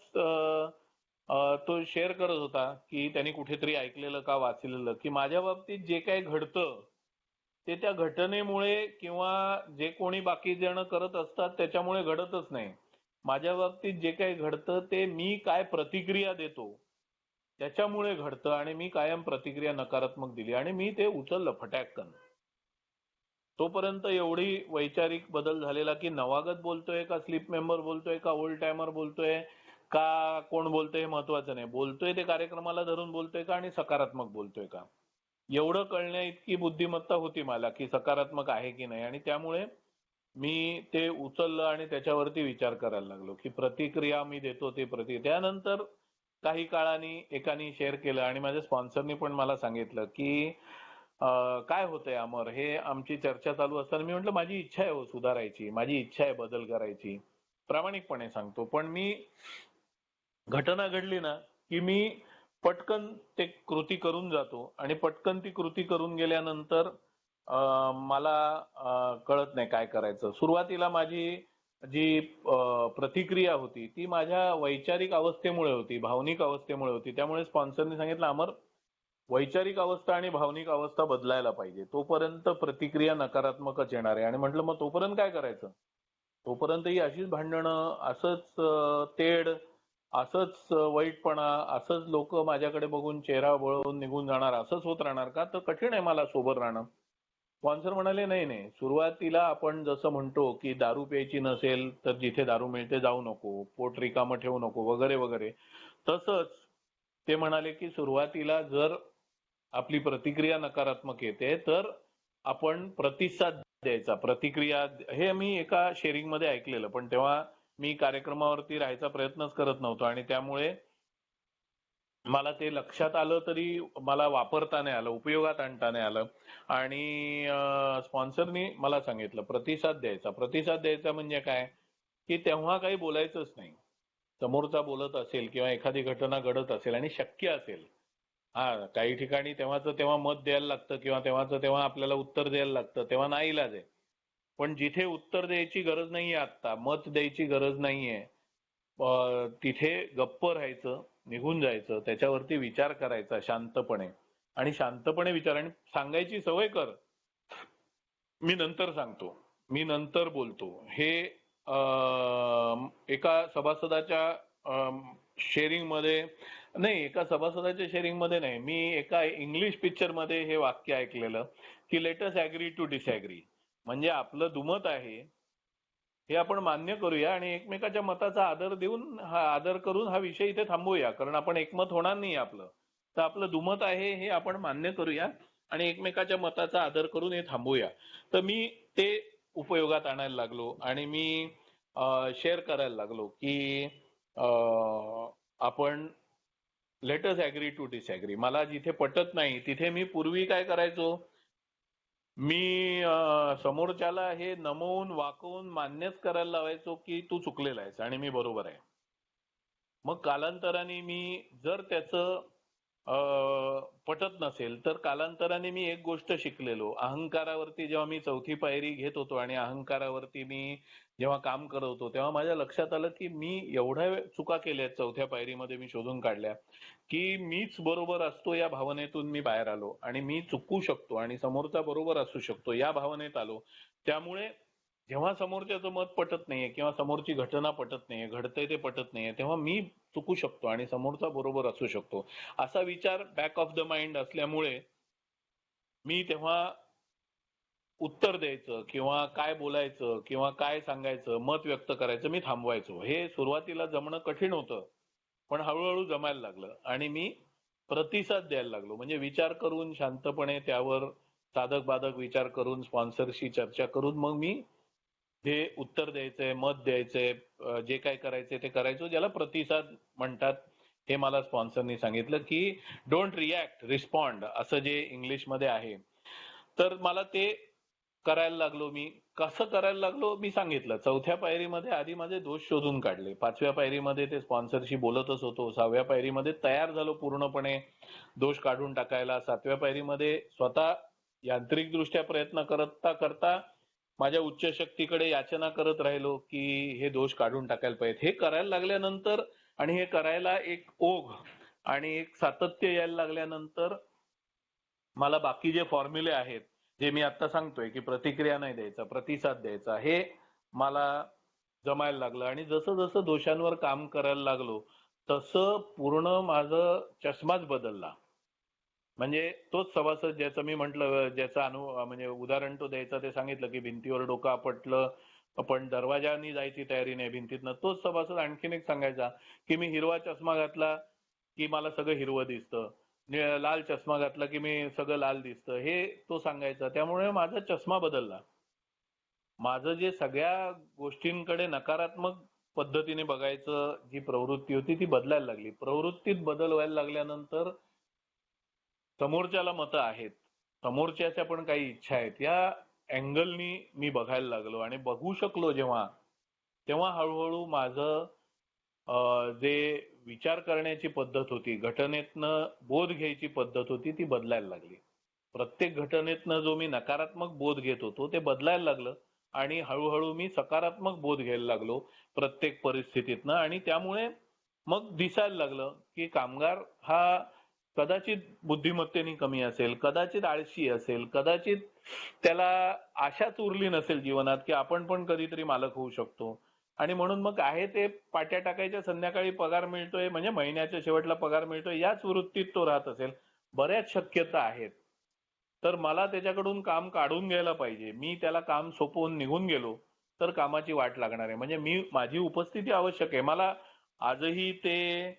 Speaker 1: तो शेअर करत होता की त्यांनी कुठेतरी ऐकलेलं का वाचलेलं की माझ्या बाबतीत जे काही घडतं ते त्या घटनेमुळे किंवा जे कोणी बाकी जण करत असतात त्याच्यामुळे घडतच नाही. माझ्या बाबतीत जे काही घडतं ते मी काय प्रतिक्रिया देतो त्याच्यामुळे घडतं. आणि मी कायम प्रतिक्रिया नकारात्मक दिली आणि मी ते उचललं फटाकन. तोपर्यंत एवढी वैचारिक बदल झालेला की नवागत बोलतोय का स्लीप मेंबर बोलतोय का ओल्ड टायमर बोलतोय का कोण बोलतोय हे महत्वाचं नाही, बोलतोय ते कार्यक्रमाला धरून बोलतोय का आणि सकारात्मक बोलतोय का, एवढं कळण्या इतकी बुद्धिमत्ता होती मला की सकारात्मक आहे की नाही. आणि त्यामुळे मी ते उचललं आणि त्याच्यावरती विचार करायला लागलो की प्रतिक्रिया मी देतो ते त्यानंतर काही काळाने एकाने शेअर केलं आणि माझ्या स्पॉन्सरनी पण मला सांगितलं की काय होतंय अमर, हे आमची चर्चा चालू असताना मी म्हटलं माझी इच्छा आहे हो सुधारायची, माझी इच्छा आहे बदल करायची, प्रामाणिकपणे सांगतो. पण मी घटना घडली ना की मी पटकन ते कृती करून जातो आणि पटकन ती कृती करून गेल्यानंतर मला कळत नाही काय करायचं. सुरुवातीला माझी जी प्रतिक्रिया होती ती माझ्या वैचारिक अवस्थेमुळे होती, भावनिक अवस्थेमुळे होती. त्यामुळे स्पॉन्सरनी सांगितलं अमर, वैचारिक अवस्था आणि भावनिक अवस्था बदलायला पाहिजे, तोपर्यंत प्रतिक्रिया नकारात्मकच येणार आहे. आणि म्हटलं मग तोपर्यंत काय करायचं, तोपर्यंत ही अशीच भांडणं, असंच तेढ, असंच वाईटपणा, असंच लोक माझ्याकडे बघून चेहरा वळवून निघून जाणार, असंच होत राहणार का, तर कठीण आहे मला सोबर राहणं. स्पॉन्सर म्हणाले नाही नाही, सुरुवातीला आपण जसं म्हणतो की दारू प्यायची नसेल तर जिथे दारू मिळते जाऊ नको, पोट रिकामं ठेवू नको वगैरे वगैरे, तसंच ते म्हणाले की सुरुवातीला जर आपली प्रतिक्रिया नकारात्मक येते तर आपण प्रतिसाद द्यायचा. प्रतिक्रिया हे मी एका शेअरिंग मध्ये ऐकलेलं, पण तेव्हा मी कार्यक्रमावरती राहायचा प्रयत्नच करत नव्हतो आणि त्यामुळे मला ते लक्षात आलं तरी मला वापरता नाही आलं, उपयोगात आणता नाही आलं. आणि स्पॉन्सरनी मला सांगितलं प्रतिसाद द्यायचा. प्रतिसाद द्यायचा म्हणजे काय की तेव्हा काही बोलायचंच नाही. समोरचा बोलत असेल किंवा एखादी घटना घडत असेल आणि शक्य असेल, हा काही ठिकाणी तेव्हाचं तेव्हा मत द्यायला लागतं किंवा तेव्हाचं तेव्हा आपल्याला उत्तर द्यायला लागतं, तेव्हा नाईलाज आहे. पण जिथे उत्तर द्यायची गरज नाहीये, आता मत द्यायची गरज नाहीये, तिथे गप्प राहायचं, निघून जायचं, त्याच्यावरती विचार करायचा शांतपणे. आणि शांतपणे विचार आणि सांगायची सवय कर, मी नंतर सांगतो, मी नंतर बोलतो. हे एका सभासदाच्या शेअरिंग मध्ये नाही, एका सभासदाच्या शेअरिंग मध्ये नाही. मी एका इंग्लिश पिक्चर मध्ये हे वाक्य ऐकलेलं की let us agree to disagree. म्हणजे आपलं दुमत आहे हे आपण मान्य करूया आणि एकमेकाच्या मताचा आदर देऊन आदर करून हा विषय इथे थांबवूया. कारण आपण एकमत होणार नाही आपलं. तर आपलं दुमत आहे हे आपण मान्य करूया आणि एकमेकाच्या मताचा आदर करून हे थांबवूया. तर मी ते उपयोगात आणायला लागलो आणि मी शेअर करायला लागलो की आपण let us agree to disagree. मला जिथे पटत नाही तिथे मी पूर्वी काय करायचो, मी समोरच्याला हे नमवून वाकवून मान्यच करायला लावायचो की तू चुकलेला आहेस आणि मी बरोबर आहे. मग कालांतराने मी जर त्याचं पटत नसेल तर कालांतराने मी एक गोष्ट शिकलेलो. अहंकारावरती जेव्हा मी चौथी पायरी घेत होतो आणि अहंकारावरती मी जेव्हा काम करत होतो तेव्हा माझ्या लक्षात आलं की मी एवढ्या चुका केल्या चौथ्या पायरीमध्ये मी शोधून काढल्या की मीच बरोबर असतो या भावनेतून मी बाहेर आलो आणि मी चुकू शकतो आणि समोरचा बरोबर असू शकतो या भावनेत आलो. त्यामुळे जेव्हा समोरच्याचं मत पटत नाहीये किंवा समोरची घटना पटत नाहीये, घडतंय ते पटत नाहीये, तेव्हा मी चुकू शकतो आणि समोरचा बरोबर असू शकतो असा विचार बॅक ऑफ द माइंड असल्यामुळे मी तेव्हा उत्तर द्यायचं किंवा काय बोलायचं किंवा काय सांगायचं, मत व्यक्त करायचं मी थांबवायचो. हे सुरुवातीला जमणं कठीण होतं, पण हळूहळू जमायला लागलं आणि मी प्रतिसाद द्यायला लागलो. म्हणजे विचार करून शांतपणे त्यावर साधक बाधक विचार करून स्पॉन्सरशी चर्चा करून मग मी जे उत्तर द्यायचंय, मत द्यायचंय, जे काय करायचंय ते करायचो. ज्याला प्रतिसाद म्हणतात हे मला स्पॉन्सरनी सांगितलं की डोंट रिॲक्ट, रिस्पॉन्ड असं जे इंग्लिशमध्ये आहे. तर मला ते करायला लागलो मी. कसं करायला लागलो मी सांगितलं. चौथ्या पायरीमध्ये आधी माझे दोष शोधून काढले. पाचव्या पायरीमध्ये ते स्पॉन्सरशी बोलतच होतो. सहाव्या पायरीमध्ये तयार झालो पूर्णपणे दोष काढून टाकायला. सातव्या पायरीमध्ये स्वतः यांत्रिकदृष्ट्या प्रयत्न करता करता माझ्या उच्च शक्तीकडे याचना करत राहिलो की हे दोष काढून टाकायला पाहिजेत. हे करायला लागल्यानंतर आणि हे करायला एक ओघ आणि एक सातत्य यायला लागल्यानंतर मला बाकी जे फॉर्म्युले आहेत जे मी आता सांगतोय की प्रतिक्रिया नाही द्यायचा, प्रतिसाद द्यायचा, हे मला जमायला लागलं आणि जसं जसं दोषांवर काम करायला लागलो तसं पूर्ण माझं चष्माच बदलला. म्हणजे तोच सभासद ज्याचं मी म्हटलं, ज्याचा म्हणजे उदाहरण तो द्यायचा ते सांगितलं की भिंतीवर डोकं आपटलं पण दरवाजानी जायची तयारी नाही भिंतीतनं. तोच सभासद आणखीन एक सांगायचा की मी हिरवा चष्मा घातला की मला सगळं हिरवं दिसतं, लाल चष्मा घातला की मी सगळं लाल दिसतं, हे तो सांगायचा. त्यामुळे माझा चष्मा बदलला. माझं जे सगळ्या गोष्टींकडे नकारात्मक पद्धतीने बघायचं जी प्रवृत्ती होती ती बदलायला लागली. प्रवृत्तीत बदल व्हायला लागल्यानंतर समोरच्याला मतं आहेत, समोरच्याच्या पण काही इच्छा आहेत, या अँगलनी मी बघायला लागलो आणि बघू शकलो जेव्हा, तेव्हा हळूहळू माझं जे विचार करण्याची पद्धत होती, घटनेतनं बोध घ्यायची पद्धत होती ती बदलायला लागली. प्रत्येक घटनेतनं जो मी नकारात्मक बोध घेत होतो ते बदलायला लागलं आणि हळूहळू मी सकारात्मक बोध घ्यायला लागलो प्रत्येक परिस्थितीतनं आणि त्यामुळे मग दिसायला लागलं की कामगार हा कदाचित बुद्धिमत्तेने कमी असेल, कदाचित आळशी असेल, कदाचित त्याला आशाच उरली नसेल जीवनात की आपण पण कधीतरी मालक होऊ शकतो आणि म्हणून मग आहे ते पाट्या टाकायच्या, संध्याकाळी पगार मिळतोय म्हणजे महिन्याच्या शेवटला पगार मिळतोय याच वृत्तीत तो राहत असेल. बऱ्याच शक्यता आहेत. तर मला त्याच्याकडून काम काढून घ्यायला पाहिजे. मी त्याला काम सोपवून निघून गेलो तर कामाची वाट लागणार आहे. म्हणजे माझी उपस्थिती आवश्यक आहे. मला आजही ते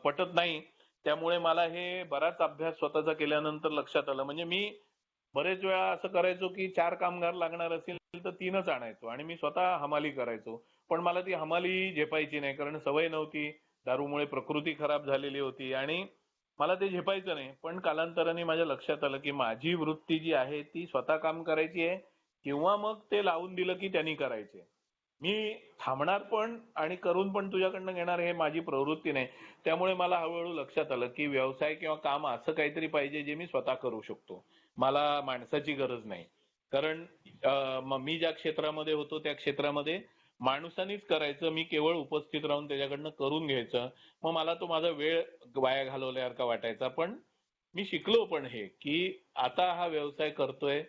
Speaker 1: पटत नाही. त्यामुळे मला हे बराच अभ्यास स्वतःचा केल्यानंतर लक्षात आलं. म्हणजे मी बरेच वेळा असं करायचो की 4 कामगार लागणार असेल तर 3च आणायचो आणि मी स्वतः हमाली करायचो. पण मला ती हमाली झेपायची नाही कारण सवय नव्हती. दारूमुळे प्रकृती खराब झालेली होती आणि मला ते झेपायचं नाही. पण कालांतराने माझ्या लक्षात आलं की माझी वृत्ती जी आहे ती स्वतः काम करायची आहे किंवा मग ते लावून दिलं की त्यांनी करायचे. मी थांबणार पण आणि करून पण तुझ्याकडनं घेणार हे माझी प्रवृत्ती नाही. त्यामुळे मला हळूहळू लक्षात आलं की व्यवसाय किंवा काम असं काहीतरी पाहिजे जे मी स्वतः करू शकतो. मला माणसाची गरज नाही. कारण मी ज्या क्षेत्रामध्ये होतो त्या क्षेत्रामध्ये माणसानीच करायचं, मी केवळ उपस्थित राहून त्याच्याकडनं करून घ्यायचं. मग मला तो माझा वेळ वाया घालवल्यासारखा वाटायचा. पण मी शिकलो पण हे की आता हा व्यवसाय करतोय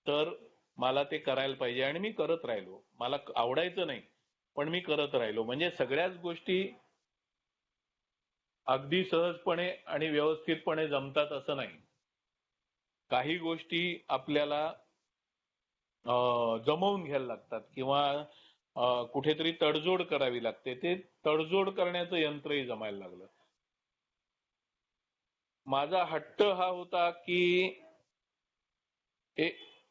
Speaker 1: तर मला ते करायला पाहिजे आणि मी करत राहिलो. मला आवडायचं नाही पण मी करत राहिलो. म्हणजे सगळ्याच गोष्टी अगदी सहजपणे आणि व्यवस्थितपणे जमतात असं नाही. काही गोष्टी आपल्याला जमवून घ्यायला लागतात किंवा कुठेतरी तडजोड करावी लागते. ते तडजोड करण्याचं यंत्रही जमायला लागलं. माझा हट्ट हा होता की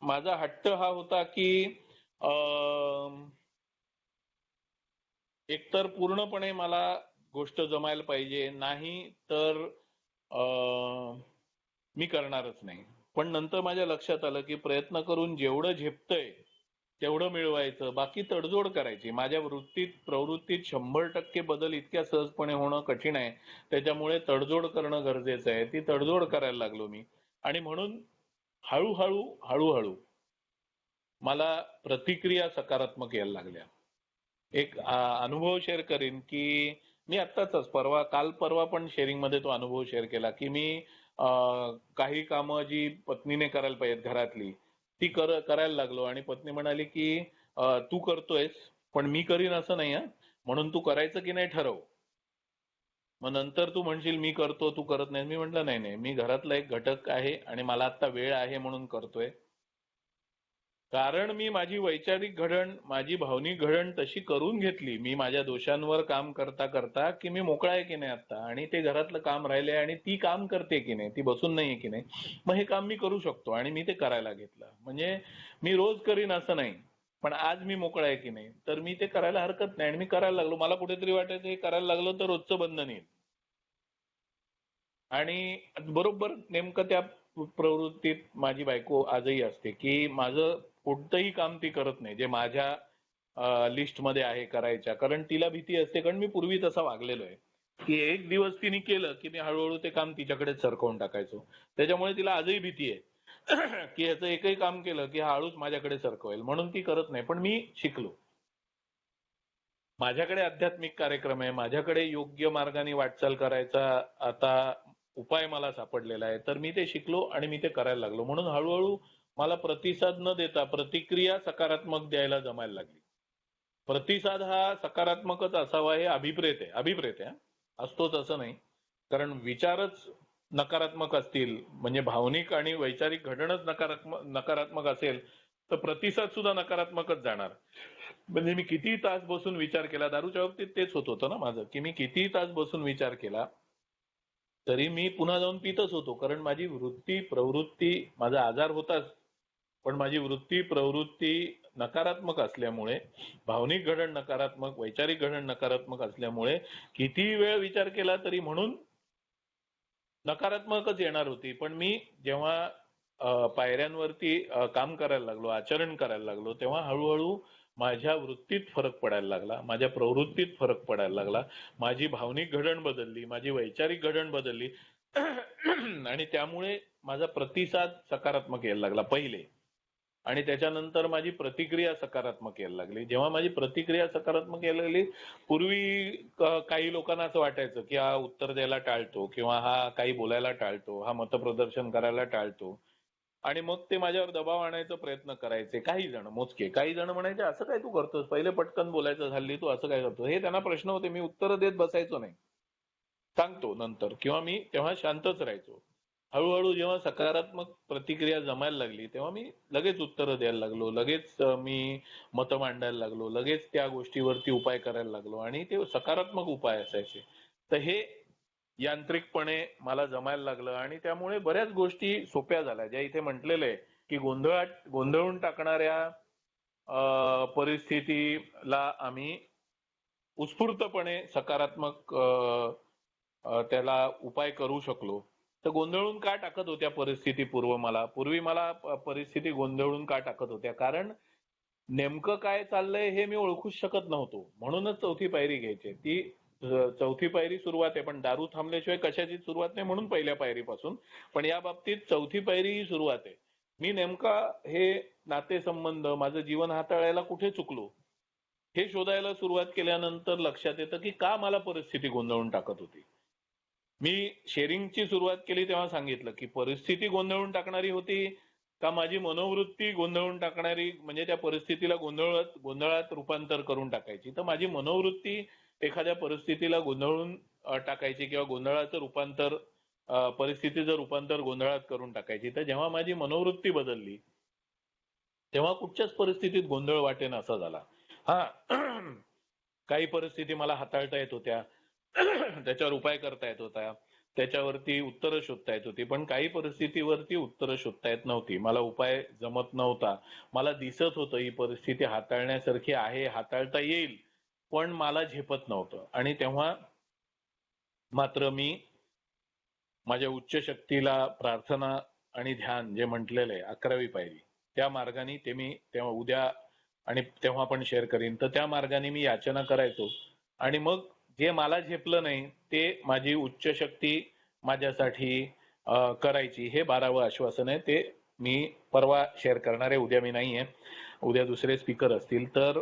Speaker 1: माझा हट्ट हा होता की एकतर पूर्णपणे मला गोष्ट जमायला पाहिजे, नाही तर मी करणारच नाही. पण नंतर माझ्या लक्षात आलं की प्रयत्न करून जेवढं झेपतंय तेवढं मिळवायचं, बाकी तडजोड करायची. माझ्या प्रवृत्तीत 100% बदल इतक्या सहजपणे होणं कठीण आहे. त्याच्यामुळे तडजोड करणं गरजेचं आहे. ती तडजोड करायला लागलो मी. आणि म्हणून हळूहळू मला प्रतिक्रिया सकारात्मक यायला लागल्या. एक अनुभव शेअर करीन की मी आत्ताच काल परवा पण शेअरिंग मध्ये तो अनुभव शेअर केला की मी काही कामं जी पत्नीने करायला पाहिजेत घरातली ती करायला लागलो आणि पत्नी म्हणाली की तू करतोयस पण मी करीन असं नाही हा, म्हणून तू करायचं की नाही ठरव, मग नंतर तू म्हणशील मी करतो तू करत नाही. मी म्हटलं नाही नाही, मी घरातला एक घटक आहे आणि मला आता वेळ आहे म्हणून करतोय. कारण मी माझी वैचारिक घडण, माझी भावनिक घडण तशी करून घेतली. मी माझ्या दोषांवर काम करता करता की मी मोकळा आहे की नाही आता, आणि ते घरातलं काम राहिले आणि ती काम करते की नाही, ती बसून नाहीये की नाही, मग हे काम मी करू शकतो आणि मी ते करायला घेतलं. म्हणजे मी रोज करीन असं नाही, पण आज मी मोकळा आहे की नाही तर मी ते करायला हरकत नाही आणि मी करायला लागलो. मला कुठेतरी वाटायचं हे करायला लागलो तर रोजचं बंधन येईल. आणि बरोबर नेमकं त्या प्रवृत्तीत माझी बायको आजही असते की माझं कोणतंही काम ती करत नाही जे माझ्या लिस्टमध्ये आहे करायच्या. कारण तिला भीती असते, कारण मी पूर्वी तसा वागलेलो आहे की एक दिवस तिने केलं की मी हळूहळू ते काम तिच्याकडेच सरकवून टाकायचो. त्याच्यामुळे तिला आजही भीती आहे की याचं एकही काम केलं की हा हळूच माझ्याकडे सरकवेल, म्हणून ती करत नाही. पण मी शिकलो. माझ्याकडे आध्यात्मिक कार्यक्रम आहे, माझ्याकडे योग्य मार्गाने वाटचाल करायचा आता उपाय मला सापडलेला आहे, तर मी ते शिकलो आणि मी ते करायला लागलो. म्हणून हळूहळू मला प्रतिसाद न देता प्रतिक्रिया सकारात्मक द्यायला जमायला लागली. प्रतिसाद हा सकारात्मकच असावा हे अभिप्रेत आहे, असतोच असं नाही. कारण विचारच नकारात्मक असतील, म्हणजे भावनिक आणि वैचारिक घडणच नकारात्मक असेल तर प्रतिसाद सुद्धा नकारात्मकच जाणार. म्हणजे मी किती तास बसून विचार केला, दारूच्या बाबतीत तेच होत होतं ना माझं, की मी किती तास बसून विचार केला तरी मी पुन्हा जाऊन पितच होतो. कारण माझी प्रवृत्ती, माझा आजार होताच, पण माझी प्रवृत्ती नकारात्मक असल्यामुळे, भावनिक घडण नकारात्मक, वैचारिक घडण नकारात्मक असल्यामुळे किती वेळ विचार केला तरी म्हणून नकारात्मकच येणार होती. पण मी जेव्हा पायऱ्यांवरती काम करायला लागलो, आचरण करायला लागलो, तेव्हा हळूहळू माझ्या वृत्तीत फरक पडायला लागला, माझ्या प्रवृत्तीत फरक पडायला लागला, माझी भावनिक घडण बदलली, माझी वैचारिक घडण बदलली आणि त्यामुळे माझा प्रतिसाद सकारात्मक यायला लागला पहिले, आणि त्याच्यानंतर माझी प्रतिक्रिया सकारात्मक यायला लागली. जेव्हा माझी प्रतिक्रिया सकारात्मक यायला लागली, पूर्वी काही लोकांना असं वाटायचं की हा उत्तर द्यायला टाळतो किंवा हा काही बोलायला टाळतो, हा मतप्रदर्शन करायला टाळतो, आणि मग ते माझ्यावर दबाव आणायचा प्रयत्न करायचे. काही जण, मोजके काही जण म्हणायचे असं काय तू करतोस, पहिले पटकन बोलायचं, हल्ली तू असं काय करतो. हे त्यांना प्रश्न होते, मी उत्तर देत बसायचो नाही, सांगतो नंतर, किंवा मी तेव्हा शांतच राहायचो. हळूहळू जेव्हा सकारात्मक प्रतिक्रिया जमायला लागली तेव्हा मी लगेच उत्तरं द्यायला लागलो, लगेच मी मतं मांडायला लागलो, लगेच त्या गोष्टीवरती उपाय करायला लागलो आणि ते सकारात्मक उपाय असायचे. तर हे यांत्रिकपणे मला जमायला लागलं आणि त्यामुळे बऱ्याच गोष्टी सोप्या झाल्या. ज्या इथे म्हटलेलं आहे की गोंधळून टाकणाऱ्या परिस्थितीला आम्ही उत्स्फूर्तपणे सकारात्मक त्याला उपाय करू शकलो. तर गोंधळून का टाकत होत्या परिस्थिती पूर्वी मला परिस्थिती गोंधळून का टाकत होत्या, कारण नेमकं काय चाललंय हे मी ओळखूच शकत नव्हतो. म्हणूनच चौथी पायरी घ्यायची. ती चौथी पायरी सुरुवात आहे, पण दारू थांबल्याशिवाय कशाची सुरुवात नाही, म्हणून पहिल्या पायरीपासून. पण या बाबतीत चौथी पायरी ही सुरुवात आहे. मी नेमका हे नातेसंबंध, माझं जीवन हाताळायला कुठे चुकलो हे शोधायला सुरुवात केल्यानंतर लक्षात येतं की का मला परिस्थिती गोंधळून टाकत होती. मी शेअरिंगची सुरुवात केली तेव्हा सांगितलं की परिस्थिती गोंधळून टाकणारी होती का माझी मनोवृत्ती गोंधळून टाकणारी, म्हणजे त्या परिस्थितीला गोंधळात रूपांतर करून टाकायची. तर माझी मनोवृत्ती एखाद्या परिस्थितीला गोंधळून टाकायची किंवा गोंधळाचं रूपांतर परिस्थितीचं रूपांतर गोंधळात करून टाकायची. तर जेव्हा माझी मनोवृत्ती बदलली तेव्हा कुठच्याच परिस्थितीत गोंधळ वाटेन असा झाला. हा काही परिस्थिती मला हाताळता येत होत्या. त्याच्यावर उपाय करता येत होता. त्याच्यावरती उत्तरं शोधता येत होती. पण काही परिस्थितीवरती उत्तरं शोधता येत नव्हती. मला उपाय जमत नव्हता. मला दिसत होतं ही परिस्थिती हाताळण्यासारखी आहे, हाताळता येईल, पण मला झेपत नव्हतं. आणि तेव्हा मात्र मी माझ्या उच्च शक्तीला प्रार्थना आणि ध्यान जे म्हटलेलं आहे 11वी पायरी, त्या मार्गाने ते मी तेव्हा उद्या आणि तेव्हा पण शेअर करीन. तर त्या मार्गाने मी याचना करायचो आणि मग जे मला झेपलं नाही ते माझी उच्च शक्ती माझ्यासाठी करायची. हे 12वं आश्वासन आहे. ते मी परवा शेअर करणार आहे. उद्या मी नाहीये. उद्या दुसरे स्पीकर असतील. तर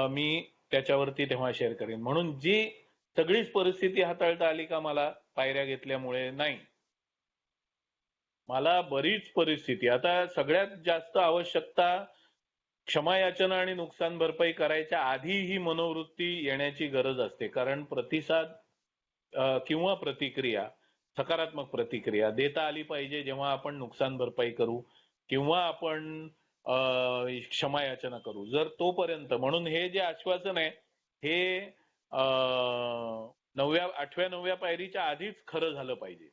Speaker 1: मी त्याच्यावरती तेव्हा शेअर करीन. म्हणून जी सगळीच परिस्थिती हाताळता आली का मला पायऱ्या घेतल्यामुळे? नाही. मला बरीच परिस्थिती, आता सगळ्यात जास्त आवश्यकता क्षमायाचना आणि नुकसान भरपाई करायच्या आधी ही मनोवृत्ती येण्याची गरज असते. कारण प्रतिसाद किंवा प्रतिक्रिया, सकारात्मक प्रतिक्रिया देता आली पाहिजे जेव्हा आपण नुकसान भरपाई करू किंवा आपण क्षमायाचना करू. जर तोपर्यंत, म्हणून हे जे आश्वासन आहे हे 8व्या-9व्या पायरीच्या आधीच खरं झालं पाहिजे.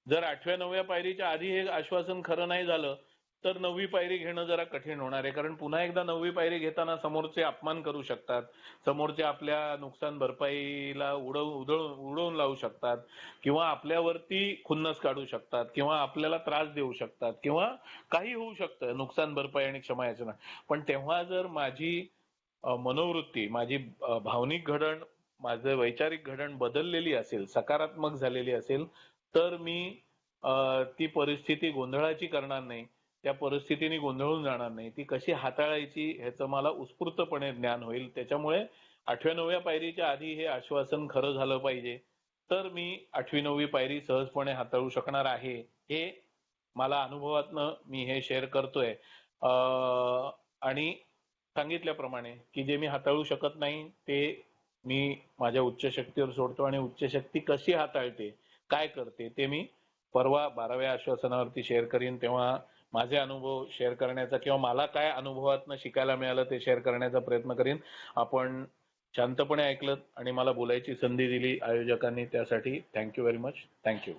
Speaker 1: जर 8व्या-9व्या पायरीच्या आधी हे आश्वासन खरं नाही झालं तर 9वी पायरी घेणं जरा कठीण होणार आहे. कारण पुन्हा एकदा 9वी पायरी घेताना समोरचे अपमान करू शकतात, समोरचे आपल्या नुकसान भरपाईला उडवून लावू शकतात किंवा आपल्यावरती खुन्नस काढू शकतात किंवा आपल्याला त्रास देऊ शकतात किंवा काही होऊ शकतं नुकसान भरपाई आणि क्षमायाचना. पण तेव्हा जर माझी मनोवृत्ती, माझी भावनिक घडण, माझं वैचारिक घडण बदललेली असेल, सकारात्मक झालेली असेल, तर मी ती परिस्थिती गोंधळाची करणार नाही. त्या परिस्थितीने गोंधळून जाणार नाही. ती कशी हाताळायची ह्याचं मला उत्स्फूर्तपणे ज्ञान होईल. त्याच्यामुळे 8व्या-9व्या पायरीच्या आधी हे आश्वासन खरं झालं पाहिजे. तर मी 8वी-9वी पायरी सहजपणे हाताळू शकणार आहे. हे मला अनुभवातनं मी हे शेअर करतोय. आणि सांगितल्याप्रमाणे की जे मी हाताळू शकत नाही ते मी माझ्या उच्च शक्तीवर सोडतो आणि उच्च शक्ती कशी हाताळते, काय करते ते मी परवा 12व्या आश्वासनावरती शेअर करीन. तेव्हा माझे अनुभव शेअर करण्याचा किंवा मला काय अनुभवातनं शिकायला मिळालं ते शेअर करण्याचा प्रयत्न करीन. आपण शांतपणे ऐकलं आणि मला बोलायची संधी दिली आयोजकांनी, त्यासाठी थँक्यू व्हेरी मच. थँक्यू.